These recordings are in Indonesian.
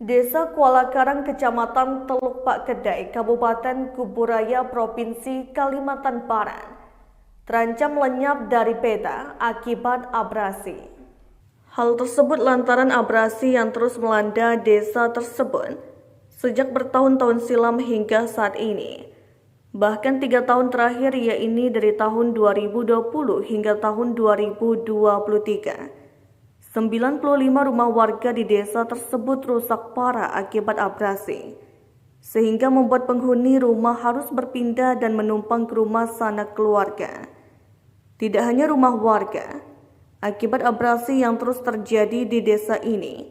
Desa Kuala Karang, Kecamatan Teluk Pak Kedai, Kabupaten Kuburaya, Provinsi Kalimantan Barat, terancam lenyap dari peta akibat abrasi. Hal tersebut lantaran abrasi yang terus melanda desa tersebut sejak bertahun-tahun silam hingga saat ini. Bahkan 3 tahun terakhir, yaitu dari tahun 2020 hingga tahun 2023. 95 rumah warga di desa tersebut rusak parah akibat abrasi, sehingga membuat penghuni rumah harus berpindah dan menumpang ke rumah sanak keluarga. Tidak hanya rumah warga, akibat abrasi yang terus terjadi di desa ini,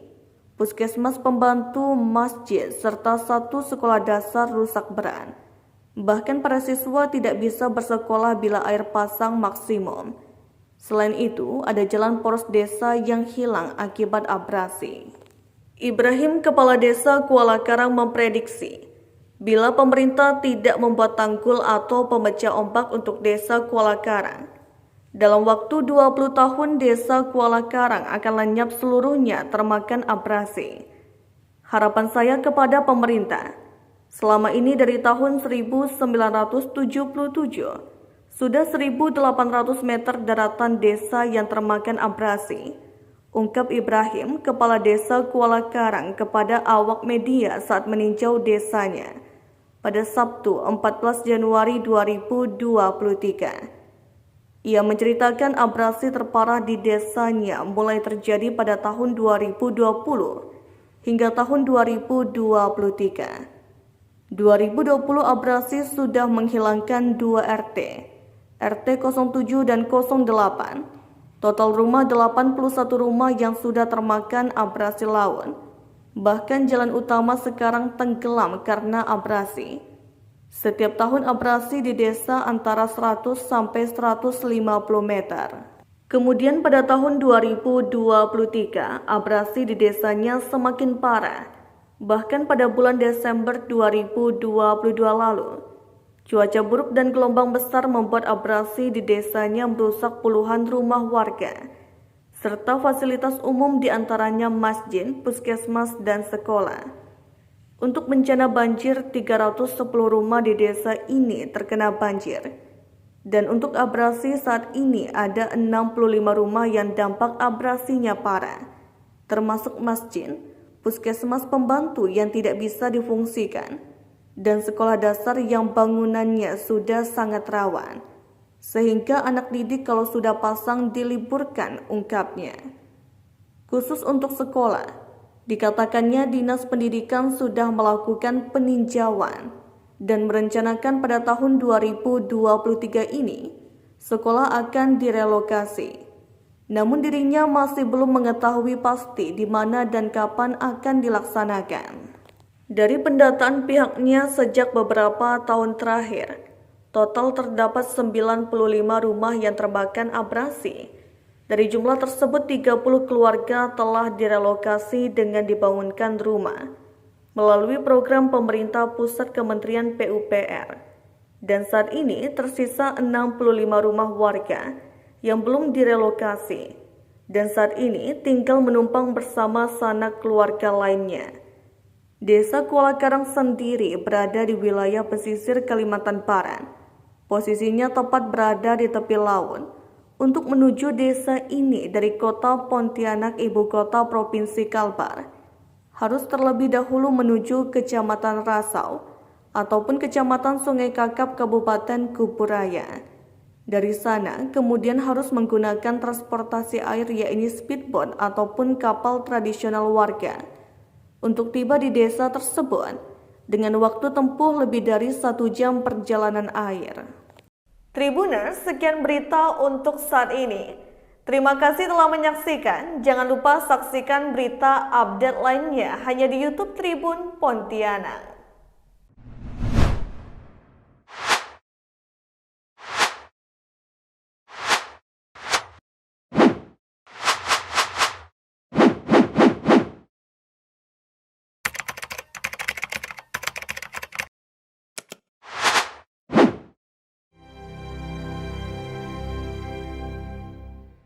puskesmas, pembantu, masjid, serta satu sekolah dasar rusak berat. Bahkan para siswa tidak bisa bersekolah bila air pasang maksimum. Selain itu, ada jalan poros desa yang hilang akibat abrasi. Ibrahim, Kepala Desa Kuala Karang, memprediksi bila pemerintah tidak membuat tanggul atau pemecah ombak untuk desa Kuala Karang, dalam waktu 20 tahun desa Kuala Karang akan lenyap seluruhnya termakan abrasi. Harapan saya kepada pemerintah, selama ini dari tahun 1977, sudah 1.800 meter daratan desa yang termakan abrasi, ungkap Ibrahim, Kepala Desa Kuala Karang kepada awak media saat meninjau desanya pada Sabtu 14 Januari 2023. Ia menceritakan abrasi terparah di desanya mulai terjadi pada tahun 2020 hingga tahun 2023. 2020 abrasi sudah menghilangkan 2 RT 07 dan 08, total rumah 81 rumah yang sudah termakan abrasi laut. Bahkan jalan utama sekarang tenggelam karena abrasi. Setiap tahun abrasi di desa antara 100 sampai 150 meter. Kemudian pada tahun 2023, abrasi di desanya semakin parah. Bahkan pada bulan Desember 2022 lalu, cuaca buruk dan gelombang besar membuat abrasi di desanya merusak puluhan rumah warga, serta fasilitas umum diantaranya masjid, puskesmas, dan sekolah. Untuk bencana banjir, 310 rumah di desa ini terkena banjir. Dan untuk abrasi saat ini ada 65 rumah yang dampak abrasinya parah, termasuk masjid, puskesmas, pembantu yang tidak bisa difungsikan, dan sekolah dasar yang bangunannya sudah sangat rawan, sehingga anak didik kalau sudah pasang diliburkan, ungkapnya. Khusus untuk sekolah, dikatakannya Dinas Pendidikan sudah melakukan peninjauan dan merencanakan pada tahun 2023 ini sekolah akan direlokasi. Namun dirinya masih belum mengetahui pasti di mana dan kapan akan dilaksanakan. Dari pendataan pihaknya sejak beberapa tahun terakhir, total terdapat 95 rumah yang termakan abrasi. Dari jumlah tersebut, 30 keluarga telah direlokasi dengan dibangunkan rumah melalui program pemerintah pusat Kementerian PUPR. Dan saat ini tersisa 65 rumah warga yang belum direlokasi, dan saat ini tinggal menumpang bersama sanak keluarga lainnya. Desa Kuala Karang sendiri berada di wilayah pesisir Kalimantan Barat. Posisinya tepat berada di tepi laut. Untuk menuju desa ini dari kota Pontianak, ibu kota Provinsi Kalbar, harus terlebih dahulu menuju Kecamatan Rasau ataupun Kecamatan Sungai Kakap, Kabupaten Kuburaya. Dari sana kemudian harus menggunakan transportasi air, yaitu speedboat ataupun kapal tradisional warga, untuk tiba di desa tersebut dengan waktu tempuh lebih dari 1 jam perjalanan air. Tribuners, sekian berita untuk saat ini. Terima kasih telah menyaksikan. Jangan lupa saksikan berita update lainnya hanya di YouTube Tribun Pontianak.